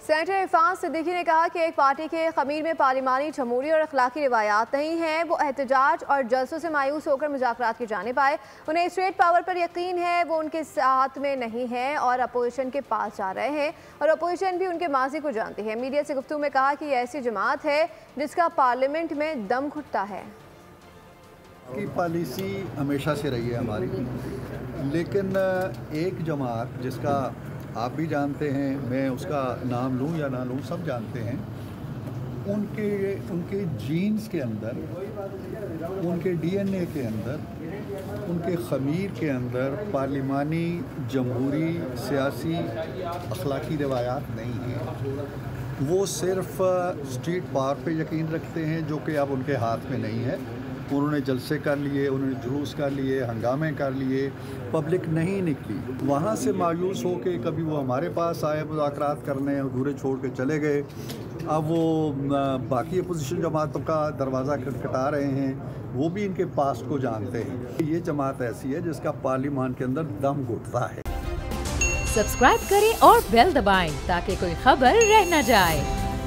Senator Irfan Siddiqui ने कहा कि एक पार्टी के खमीर में पार्लिमानी जमहूरी और अखलाकी रिवायात नहीं हैं। वो एहतजाज और जलसों से मायूस होकर मुज़ाकरात की जानिब आए। उन्हें स्टेट पावर पर यकीन है, वो उनके साथ में नहीं है और अपोजिशन के पास जा रहे हैं और अपोजिशन भी उनके माजी को जानती है। मीडिया से गुफ्तगू में कहा कि ऐसी जमात है जिसका पार्लियामेंट में दम घुटता है। की पॉलिसी हमेशा से रही है हमारी, लेकिन एक जमात जिसका आप भी जानते हैं, मैं उसका नाम लूँ या ना लूँ सब जानते हैं, उनके जीन्स के अंदर, उनके डीएनए के अंदर, उनके खमीर के अंदर पार्लिमानी जमहूरी सियासी अखलाकी रवायात नहीं हैं। वो सिर्फ स्टेट पावर पे यकीन रखते हैं जो कि अब उनके हाथ में नहीं है। उन्होंने जलसे कर लिए, उन्होंने जुलूस कर लिए, हंगामे कर लिए, पब्लिक नहीं निकली। वहाँ से मायूस हो के कभी वो हमारे पास आए मुज़ाकरात करने, अधूरे छोड़ के चले गए। अब वो बाकी अपोजिशन जमातों का दरवाज़ा खटखटा रहे हैं, वो भी इनके पास को जानते हैं। ये जमात ऐसी है जिसका पार्लियामान के अंदर दम घुटता है। सब्सक्राइब करें और बेल दबाएं ताकि कोई खबर रह न जाए।